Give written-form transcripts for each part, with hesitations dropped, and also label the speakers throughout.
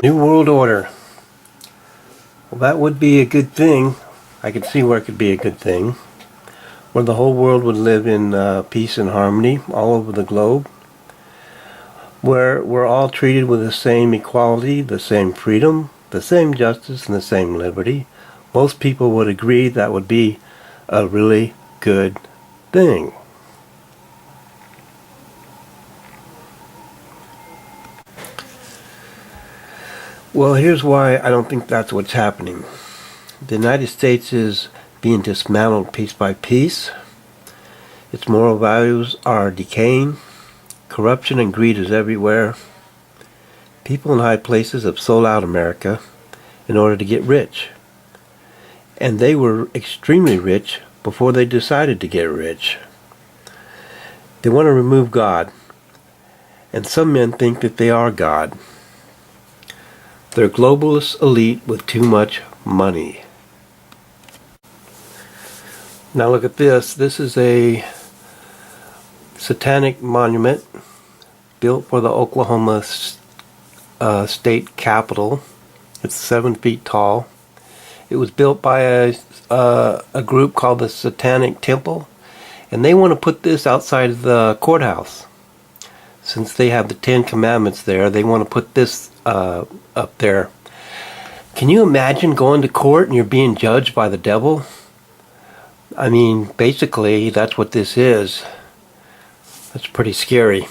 Speaker 1: New World Order. Well, that would be a good thing. I could see where it could be a good thing. Where the whole world would live in peace and harmony all over the globe. Where we're all treated with the same equality, the same freedom, the same justice, and the same liberty. Most people would agree that would be a really good thing. Well, here's why I don't think that's what's happening. The United States is being dismantled piece by piece. Its moral values are decaying. Corruption and greed is everywhere. People in high places have sold out America in order to get rich. And they were extremely rich before they decided to get rich. They want to remove God. And some men think that they are God. They're globalist elite with too much money. Now look at this. This is a satanic monument built for the Oklahoma state capitol. It's 7 feet tall. It was built by a group called the Satanic Temple, and they want to put this outside of the courthouse. Since they have the 10 Commandments there, they want to put this up there. Can you imagine going to court and you're being judged by the devil? I mean, basically, that's what this is. That's pretty scary.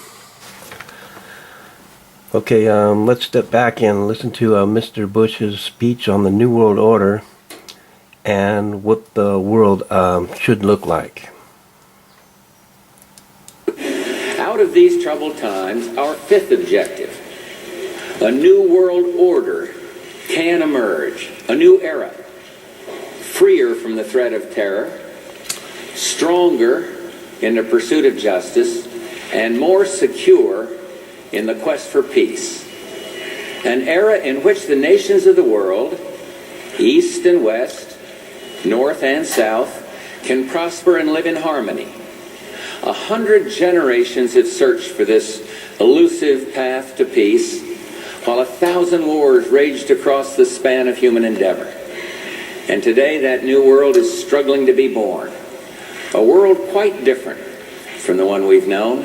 Speaker 1: Okay, let's step back and listen to Mr. Bush's speech on the New World Order and what the world should look like.
Speaker 2: Out of these troubled times, our fifth objective, a new world order can emerge, a new era, freer from the threat of terror, stronger in the pursuit of justice, and more secure in the quest for peace. An era in which the nations of the world, east and west, north and south, can prosper and live in harmony. 100 generations have searched for this elusive path to peace, while 1,000 wars raged across the span of human endeavor. And today that new world is struggling to be born. A world quite different from the one we've known.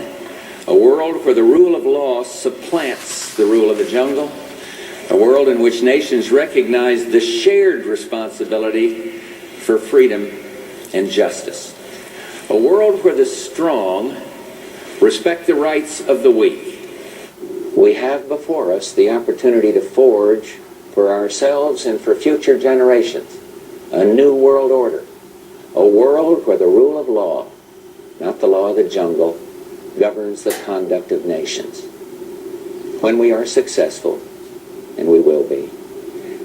Speaker 2: A world where the rule of law supplants the rule of the jungle. A world in which nations recognize the shared responsibility for freedom and justice. A world where the strong respect the rights of the weak. We have before us the opportunity to forge for ourselves and for future generations a new world order. A world where the rule of law, not the law of the jungle, governs the conduct of nations. When we are successful, and we will be,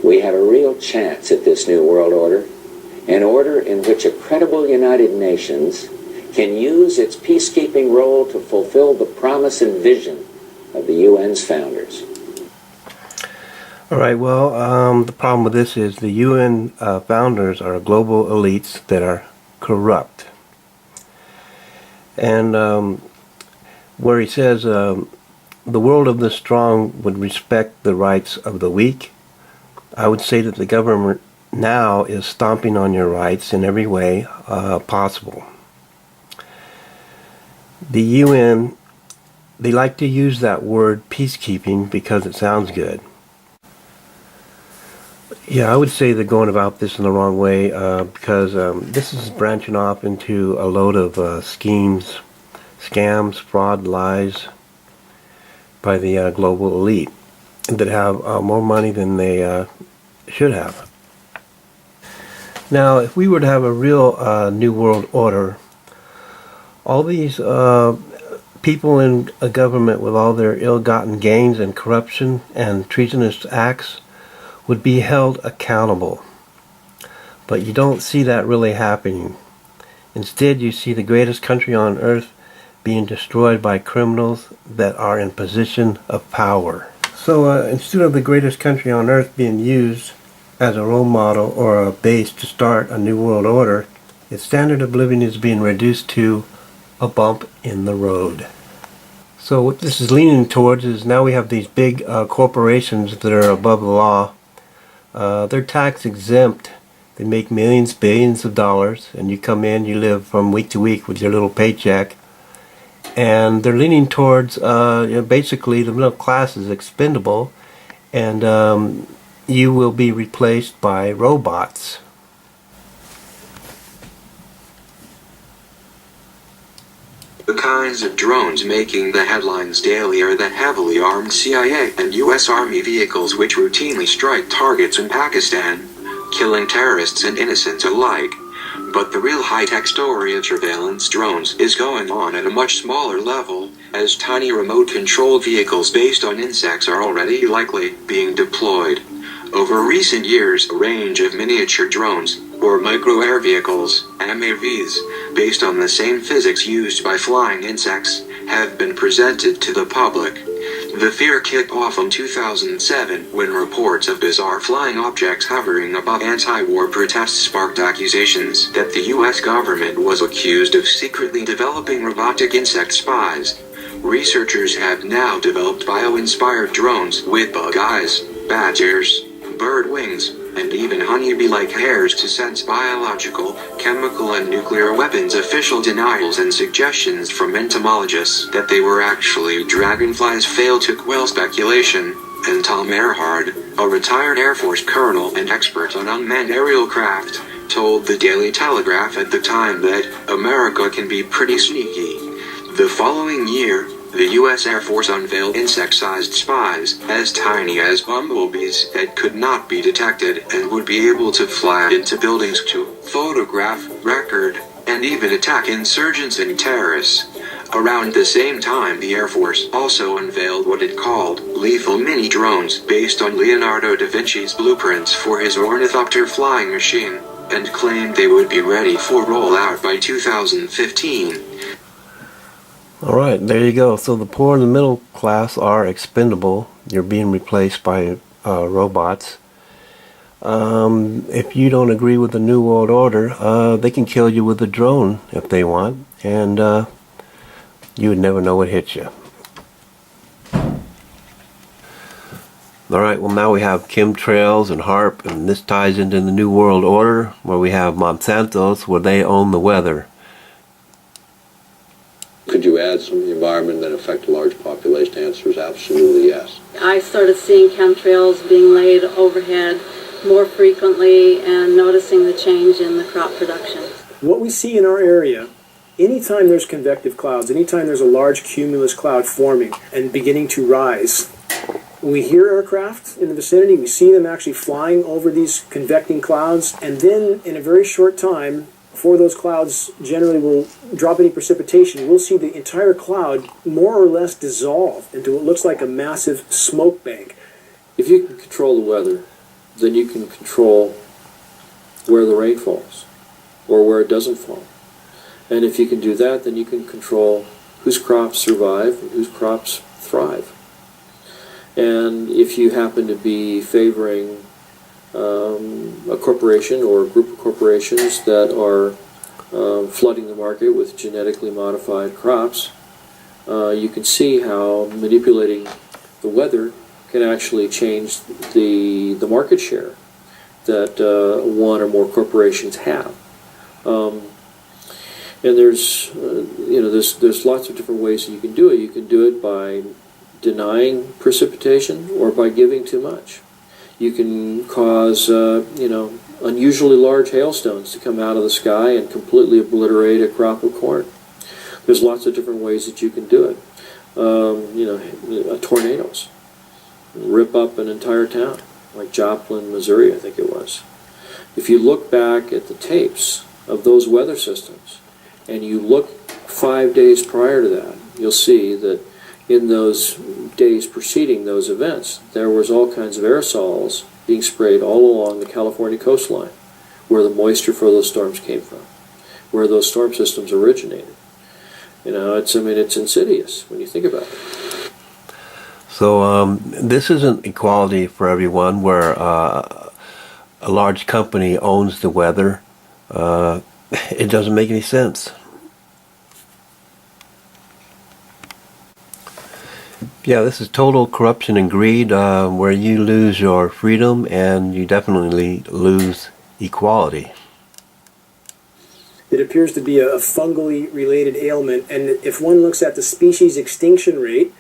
Speaker 2: we have a real chance at this new world order, an order in which a credible United Nations can use its peacekeeping role to fulfill the promise and vision of the UN's founders.
Speaker 1: All right, well, the problem with this is the UN founders are global elites that are corrupt. And where he says the world of the strong would respect the rights of the weak, I would say that the government now is stomping on your rights in every way possible. The UN, they like to use that word peacekeeping because it sounds good. Yeah, I would say they're going about this in the wrong way because this is branching off into a load of schemes, scams, fraud, lies by the global elite that have more money than they should have. Now, if we were to have a real New World Order, all these people in a government with all their ill-gotten gains and corruption and treasonous acts would be held accountable. But you don't see that really happening. Instead, you see the greatest country on earth being destroyed by criminals that are in position of power. So instead of the greatest country on earth being used as a role model or a base to start a new world order, its standard of living is being reduced to a bump in the road. So what this is leaning towards is now we have these big corporations that are above the law. They're tax exempt. They make millions, billions of dollars, and you come in, you live from week to week with your little paycheck. And they're leaning towards basically the middle class is expendable, and you will be replaced by robots.
Speaker 3: The kinds of drones making the headlines daily are the heavily armed CIA and U.S. Army vehicles which routinely strike targets in Pakistan, killing terrorists and innocents alike. But the real high-tech story of surveillance drones is going on at a much smaller level, as tiny remote-controlled vehicles based on insects are already likely being deployed. Over recent years, a range of miniature drones, or micro-air vehicles, MAVs, based on the same physics used by flying insects, have been presented to the public. The fear kicked off in 2007 when reports of bizarre flying objects hovering above anti-war protests sparked accusations that the U.S. government was accused of secretly developing robotic insect spies. Researchers have now developed bio-inspired drones with bug eyes, bat ears, bird wings, and even honeybee-like hairs to sense biological, chemical and nuclear weapons. Official denials and suggestions from entomologists that they were actually dragonflies fail to quell speculation, and Tom Earhart, a retired Air Force colonel and expert on unmanned aerial craft, told the Daily Telegraph at the time that America can be pretty sneaky. The following year, the U.S. Air Force unveiled insect-sized spies, as tiny as bumblebees, that could not be detected and would be able to fly into buildings to photograph, record, and even attack insurgents and terrorists. Around the same time, the Air Force also unveiled what it called lethal mini-drones based on Leonardo da Vinci's blueprints for his ornithopter flying machine, and claimed they would be ready for rollout by 2015.
Speaker 1: Alright, there you go. So the poor and the middle class are expendable. You're being replaced by robots. If you don't agree with the New World Order, they can kill you with a drone if they want, and you would never know what hit you. Alright, well now we have chemtrails and HARP, and this ties into the New World Order, where we have Monsanto's, where they own the weather.
Speaker 4: Could you add some of the environment that affect a large population? The answer is absolutely yes.
Speaker 5: I started seeing chemtrails being laid overhead more frequently and noticing the change in the crop production.
Speaker 6: What we see in our area, anytime there's convective clouds, anytime there's a large cumulus cloud forming and beginning to rise, we hear aircraft in the vicinity, we see them actually flying over these convecting clouds, and then in a very short time, before those clouds generally will drop any precipitation, we'll see the entire cloud more or less dissolve into what looks like a massive smoke bank.
Speaker 4: If you can control the weather, then you can control where the rain falls or where it doesn't fall. And if you can do that, then you can control whose crops survive and whose crops thrive. And if you happen to be favoring a corporation or a group of corporations that are flooding the market with genetically modified crops, you can see how manipulating the weather can actually change the market share that one or more corporations have. And there's lots of different ways that you can do it. You can do it by denying precipitation or by giving too much. You can cause, unusually large hailstones to come out of the sky and completely obliterate a crop of corn. There's lots of different ways that you can do it. Tornadoes rip up an entire town, like Joplin, Missouri, I think it was. If you look back at the tapes of those weather systems, and you look 5 days prior to that, you'll see that in those days preceding those events, there was all kinds of aerosols being sprayed all along the California coastline, where the moisture for those storms came from, where those storm systems originated. It's insidious when you think about it.
Speaker 1: So this isn't equality for everyone, where a large company owns the weather. It doesn't make any sense. Yeah, this is total corruption and greed, where you lose your freedom and you definitely lose equality.
Speaker 6: It appears to be a fungally related ailment, and if one looks at the species extinction rate,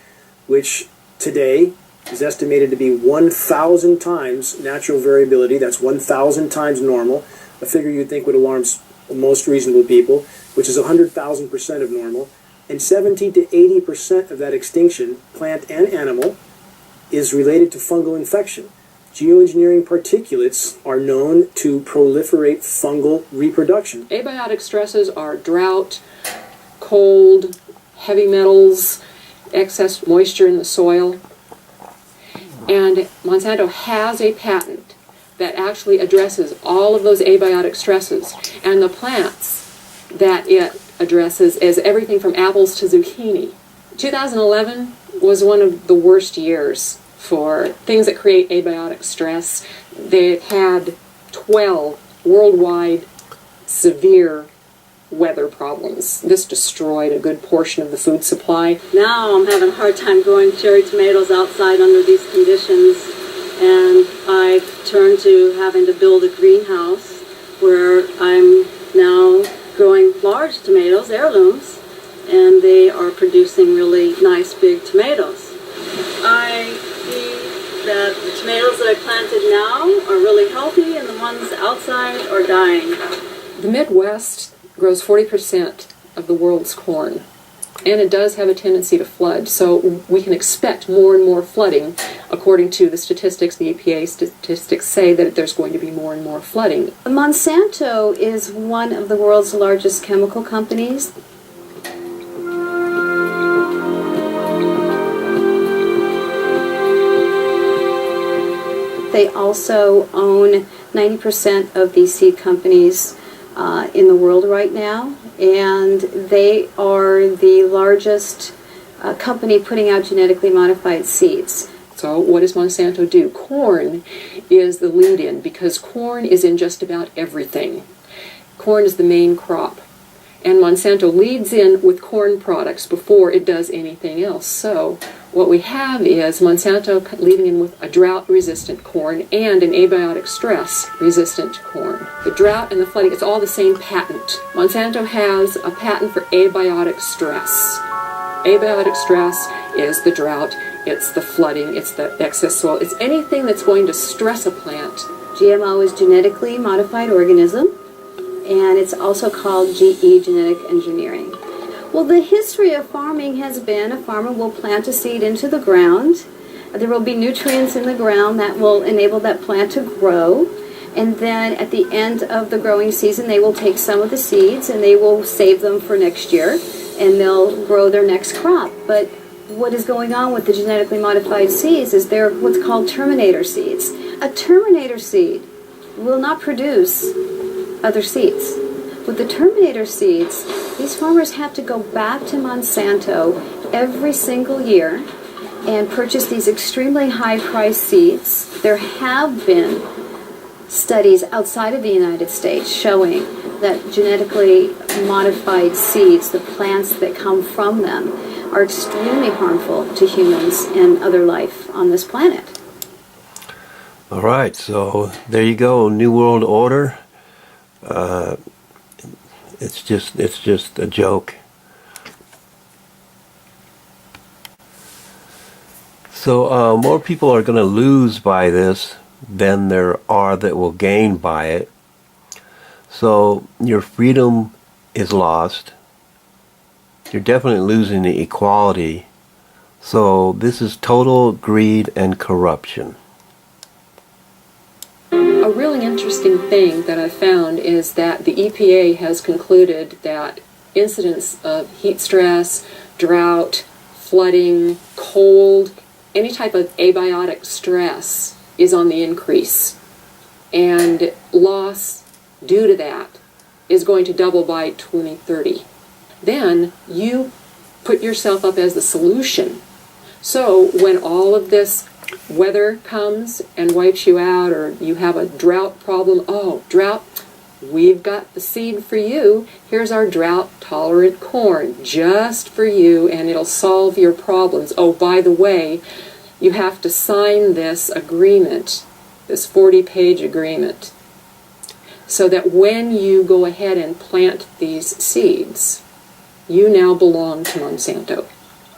Speaker 6: which today is estimated to be 1,000 times natural variability, that's 1,000 times normal, a figure you'd think would alarm most reasonable people, which is 100,000% of normal, and 70 to 80% of that extinction, plant and animal, is related to fungal infection. Geoengineering particulates are known to proliferate fungal reproduction.
Speaker 7: Abiotic stresses are drought, cold, heavy metals, excess moisture in the soil. And Monsanto has a patent that actually addresses all of those abiotic stresses. And the plants that it addresses is everything from apples to zucchini. 2011 was one of the worst years for things that create abiotic stress. They had 12 worldwide severe weather problems. This destroyed a good portion of the food supply.
Speaker 5: Now I'm having a hard time growing cherry tomatoes outside under these conditions, and I've turned to having to build a greenhouse where I'm now growing large tomatoes, heirlooms, and they are producing really nice big tomatoes. I see that the tomatoes that I planted now are really healthy and the ones outside are dying.
Speaker 7: The Midwest grows 40% of the world's corn, and it does have a tendency to flood, so we can expect more and more flooding. According to the statistics, the EPA statistics say that there's going to be more and more flooding.
Speaker 8: Monsanto is one of the world's largest chemical companies. They also own 90% of the seed companies in the world right now, and they are the largest company putting out genetically modified seeds.
Speaker 7: So what does Monsanto do? Corn is the lead-in because corn is in just about everything. Corn is the main crop. And Monsanto leads in with corn products before it does anything else. So what we have is Monsanto leading in with a drought-resistant corn and an abiotic stress-resistant corn. The drought and the flooding, it's all the same patent. Monsanto has a patent for abiotic stress. Abiotic stress is the drought, it's the flooding, it's the excess soil, it's anything that's going to stress a plant.
Speaker 8: GMO is genetically modified organism, and it's also called GE, genetic engineering. Well, the history of farming has been a farmer will plant a seed into the ground. There will be nutrients in the ground that will enable that plant to grow. And then at the end of the growing season, they will take some of the seeds and they will save them for next year. And they'll grow their next crop. But what is going on with the genetically modified seeds is they're what's called terminator seeds. A terminator seed will not produce other seeds. With the terminator seeds, these farmers have to go back to Monsanto every single year and purchase these extremely high-priced seeds. There have been studies outside of the United States showing that genetically modified seeds, the plants that come from them, are extremely harmful to humans and other life on this planet.
Speaker 1: All right, so there you go, New World Order. It's just a joke. So more people are going to lose by this than there are that will gain by it. So your freedom is lost. You're definitely losing the equality. So this is total greed and corruption.
Speaker 7: A really interesting thing that I found is that the EPA has concluded that incidents of heat stress, drought, flooding, cold, any type of abiotic stress is on the increase. And loss due to that is going to double by 2030. Then you put yourself up as the solution. So when all of this weather comes and wipes you out, or you have a drought problem, oh, drought, we've got the seed for you. Here's our drought-tolerant corn, just for you, and it'll solve your problems. Oh, by the way, you have to sign this agreement, this 40-page agreement, so that when you go ahead and plant these seeds, you now belong to Monsanto.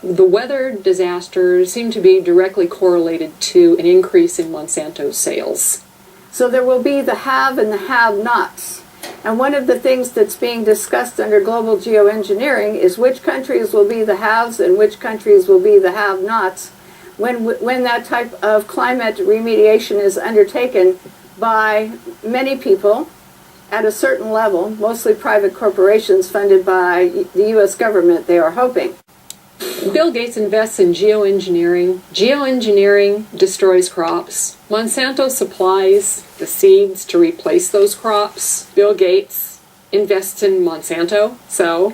Speaker 7: The weather disasters seem to be directly correlated to an increase in Monsanto's sales.
Speaker 9: So there will be the have and the have-nots. And one of the things that's being discussed under global geoengineering is which countries will be the haves and which countries will be the have-nots when that type of climate remediation is undertaken by many people at a certain level, mostly private corporations funded by the U.S. government, they are hoping.
Speaker 7: Bill Gates invests in geoengineering. Geoengineering destroys crops. Monsanto supplies the seeds to replace those crops. Bill Gates invests in Monsanto. So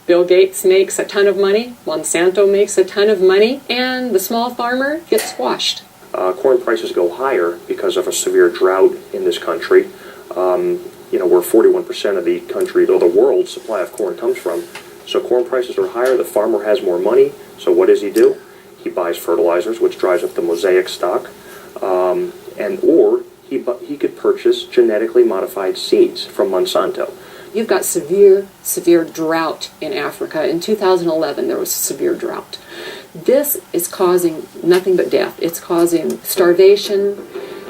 Speaker 7: Bill Gates makes a ton of money. Monsanto makes a ton of money. And the small farmer gets squashed.
Speaker 10: Corn prices go higher because of a severe drought in this country. Where 41% of the country, or the world's supply of corn comes from. So corn prices are higher, the farmer has more money, so what does he do? He buys fertilizers, which drives up the mosaic stock, or he could purchase genetically modified seeds from Monsanto.
Speaker 7: You've got severe drought in Africa. In 2011, there was a severe drought. This is causing nothing but death. It's causing starvation,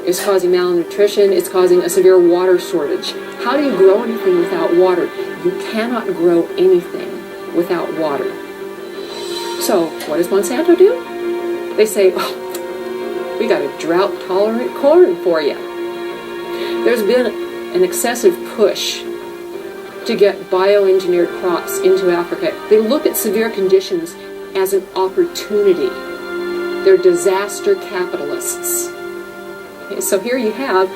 Speaker 7: it's causing malnutrition, it's causing a severe water shortage. How do you grow anything without water? You cannot grow anything without water. So what does Monsanto do? They say, oh, we got a drought-tolerant corn for you. There's been an excessive push to get bioengineered crops into Africa. They look at severe conditions as an opportunity. They're disaster capitalists. Okay, so here you have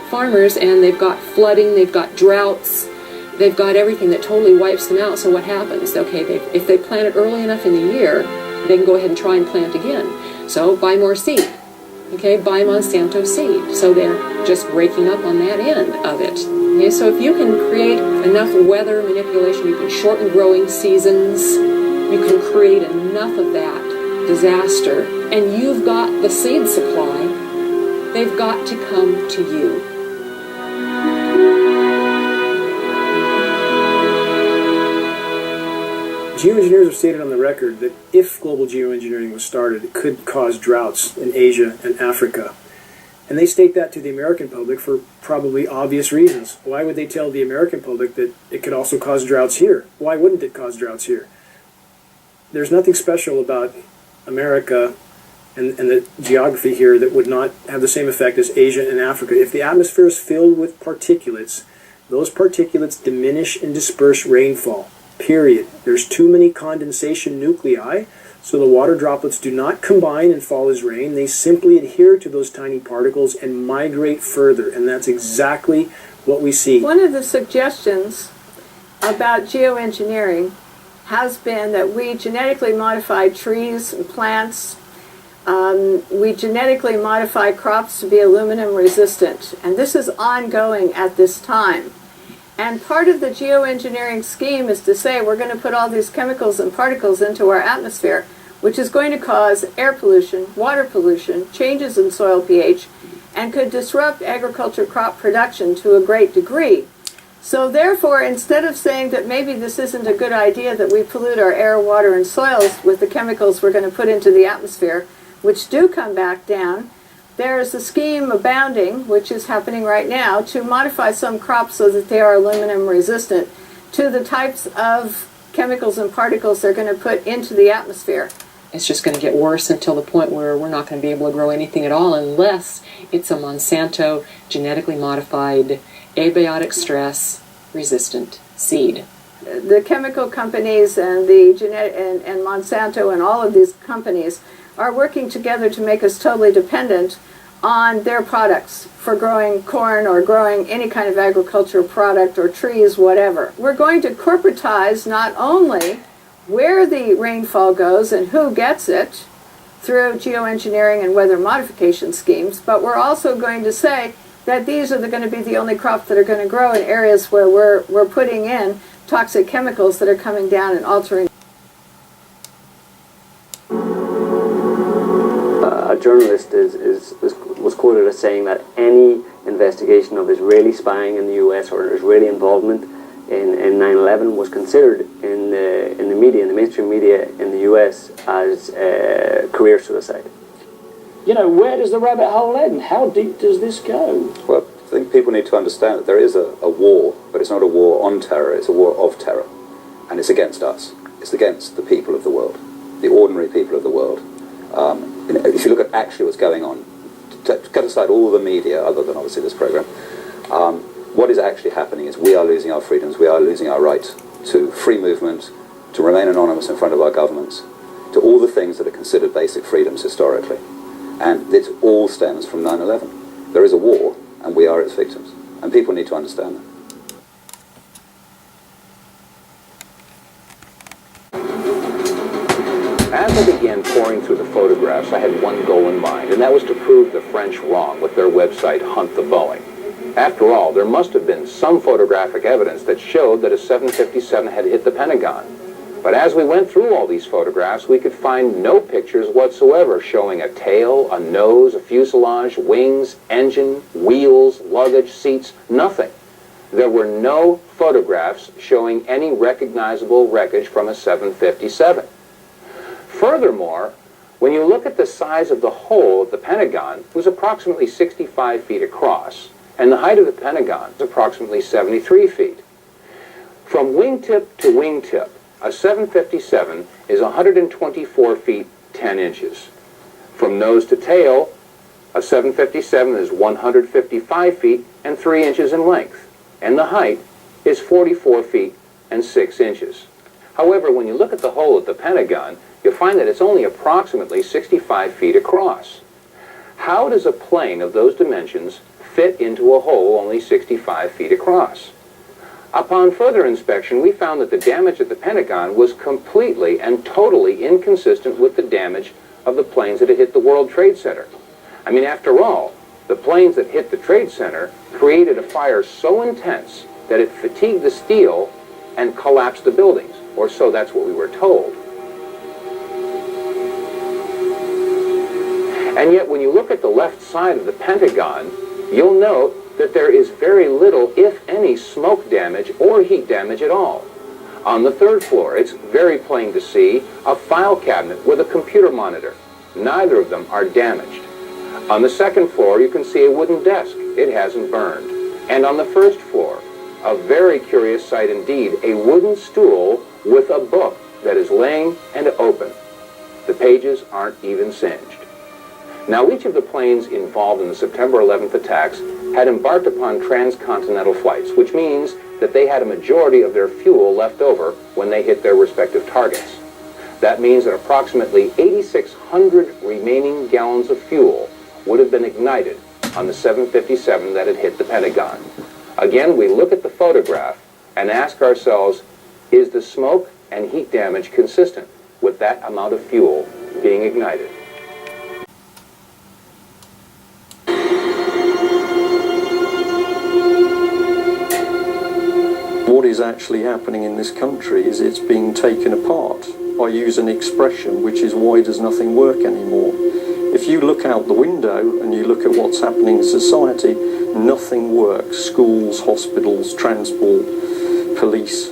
Speaker 7: farmers, and they've got flooding, they've got droughts, they've got everything that totally wipes them out. So what happens? Okay, if they plant it early enough in the year, they can go ahead and try and plant again. So buy more seed. Okay, buy Monsanto seed. So they're just raking up on that end of it. Okay, so if you can create enough weather manipulation, you can shorten growing seasons, you can create enough of that disaster, and you've got the seed supply, they've got to come to you.
Speaker 6: Geoengineers have stated on the record that if global geoengineering was started, it could cause droughts in Asia and Africa. And they state that to the American public for probably obvious reasons. Why would they tell the American public that it could also cause droughts here? Why wouldn't it cause droughts here? There's nothing special about America and the geography here that would not have the same effect as Asia and Africa. If the atmosphere is filled with particulates, those particulates diminish and disperse rainfall. Period. There's too many condensation nuclei, so the water droplets do not combine and fall as rain. They simply adhere to those tiny particles and migrate further, and that's exactly what we see.
Speaker 9: One of the suggestions about geoengineering has been that we genetically modify trees and plants. We genetically modify crops to be aluminum resistant, and this is ongoing at this time. And part of the geoengineering scheme is to say we're going to put all these chemicals and particles into our atmosphere, which is going to cause air pollution, water pollution, changes in soil pH, and could disrupt agriculture crop production to a great degree. So therefore, instead of saying that maybe this isn't a good idea that we pollute our air, water, and soils with the chemicals we're going to put into the atmosphere, which do come back down, there is a scheme abounding, which is happening right now, to modify some crops so that they are aluminum resistant to the types of chemicals and particles they're going to put into the atmosphere.
Speaker 7: It's just going to get worse until the point where we're not going to be able to grow anything at all unless it's a Monsanto genetically modified, abiotic stress resistant seed.
Speaker 9: The chemical companies and and Monsanto and all of these companies are working together to make us totally dependent on their products for growing corn or growing any kind of agricultural product or trees, whatever. We're going to corporatize not only where the rainfall goes and who gets it through geoengineering and weather modification schemes, but we're also going to say that these are going to be the only crops that are going to grow in areas where we're putting in toxic chemicals that are coming down and altering.
Speaker 11: A journalist was quoted as saying that any investigation of Israeli spying in the US or Israeli involvement in 9/11 was considered in the media, in the mainstream media in the US, as career suicide.
Speaker 12: You know, where does the rabbit hole end? How deep does this go?
Speaker 13: Well, I think people need to understand that there is a war, but it's not a war on terror, it's a war of terror. And it's against us. It's against the people of the world, the ordinary people of the world. If you look at actually what's going on, to cut aside all the media, other than obviously this program, what is actually happening is we are losing our freedoms, we are losing our right to free movement, to remain anonymous in front of our governments, to all the things that are considered basic freedoms historically. And it all stems from 9/11. There is a war, and we are its victims. And people need to understand that.
Speaker 2: As I began pouring through the photographs, I had one goal in mind, and that was to prove the French wrong with their website, Hunt the Boeing. After all, there must have been some photographic evidence that showed that a 757 had hit the Pentagon. But as we went through all these photographs, we could find no pictures whatsoever showing a tail, a nose, a fuselage, wings, engine, wheels, luggage, seats, nothing. There were no photographs showing any recognizable wreckage from a 757. Furthermore, when you look at the size of the hole at the Pentagon, it was approximately 65 feet across, and the height of the Pentagon is approximately 73 feet. From wingtip to wingtip, a 757 is 124 feet 10 inches. From nose to tail, a 757 is 155 feet and 3 inches in length, and the height is 44 feet and 6 inches. However, when you look at the hole at the Pentagon, you'll find that it's only approximately 65 feet across. How does a plane of those dimensions fit into a hole only 65 feet across? Upon further inspection, we found that the damage at the Pentagon was completely and totally inconsistent with the damage of the planes that had hit the World Trade Center. I mean, after all, the planes that hit the Trade Center created a fire so intense that it fatigued the steel and collapsed the buildings, or so that's what we were told. And yet, when you look at the left side of the Pentagon, you'll note that there is very little, if any, smoke damage or heat damage at all. On the third floor, it's very plain to see a file cabinet with a computer monitor. Neither of them are damaged. On the second floor, you can see a wooden desk. It hasn't burned. And on the first floor, a very curious sight indeed, a wooden stool with a book that is laying and open. The pages aren't even singed. Now, each of the planes involved in the September 11th attacks had embarked upon transcontinental flights, which means that they had a majority of their fuel left over when they hit their respective targets. That means that approximately 8,600 remaining gallons of fuel would have been ignited on the 757 that had hit the Pentagon. Again, we look at the photograph and ask ourselves, is the smoke and heat damage consistent with that amount of fuel being ignited?
Speaker 14: What is actually happening in this country is it's being taken apart. I use an expression which is, why does nothing work anymore? If you look out the window and you look at what's happening in society, nothing works. Schools, hospitals, transport, police.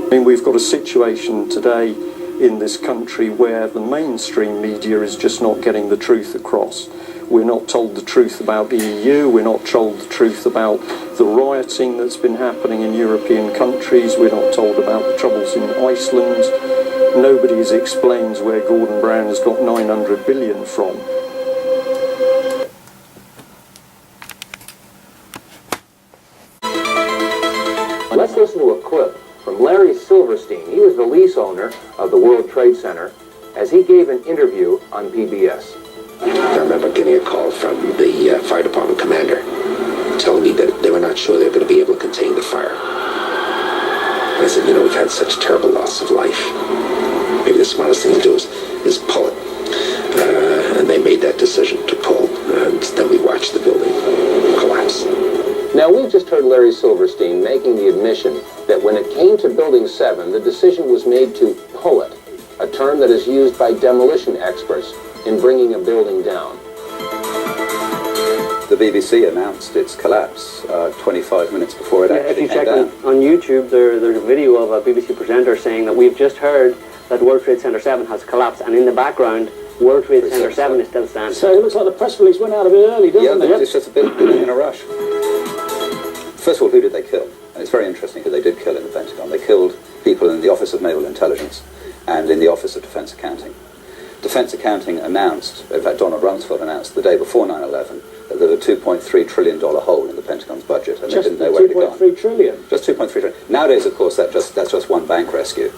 Speaker 14: I mean, we've got a situation today in this country where the mainstream media is just not getting the truth across. We're not told the truth about the EU, we're not told the truth about the rioting that's been happening in European countries, we're not told about the troubles in Iceland. Nobody explains where Gordon Brown has got 900 billion from.
Speaker 2: Let's listen to a clip from Larry Silverstein. He was the lease owner of the World Trade Center as he gave an interview on PBS.
Speaker 15: I remember getting a call from the fire department commander telling me that they were not sure they were going to be able to contain the fire. And I said, you know, we've had such terrible loss of life. Maybe the smartest thing to do is pull it. And they made that decision to pull, and then we watched the building collapse.
Speaker 16: Now, we've just heard Larry Silverstein making the admission that when it came to Building 7, the decision was made to pull it, a term that is used by demolition experts in bringing a building down.
Speaker 13: The BBC announced its collapse 25 minutes before it actually came down.
Speaker 11: If you check on YouTube, there's a video of a BBC presenter saying that we've just heard that World Trade Center 7 has collapsed, and in the background, World Trade Center 7 is still standing.
Speaker 12: So it looks like the press release went out a bit early, doesn't it?
Speaker 13: Yeah, it's just a bit in a rush. First of all, who did they kill? And it's very interesting who they did kill in the Pentagon. They killed people in the Office of Naval Intelligence and in the Office of Defense Accounting. Defense Accounting announced, in fact Donald Rumsfeld announced the day before 9/11 that there was a $2.3 trillion hole in the Pentagon's budget, and they didn't know where it had gone.
Speaker 12: 2.3 trillion?
Speaker 13: Just 2.3 trillion. Nowadays, of course, that's just one bank rescue.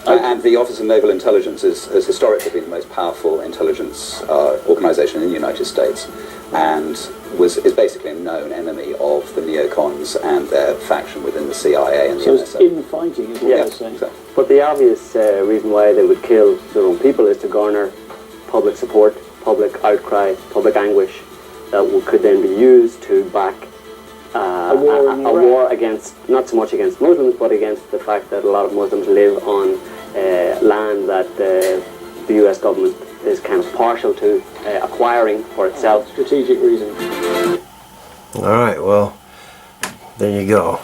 Speaker 13: And the Office of Naval Intelligence has historically been the most powerful intelligence organization in the United States, and is basically a known enemy of the neocons and their faction within the CIA and the NSA.
Speaker 12: So it's infighting is what they're saying.
Speaker 13: Exactly.
Speaker 11: But the obvious reason why they would kill their own people is to garner public support, public outcry, public anguish that could then be used to back a war against, not so much against Muslims, but against the fact that a lot of Muslims live on land that the US government is kind of partial to acquiring for itself.
Speaker 12: Strategic reasons.
Speaker 1: All right, well, there you go.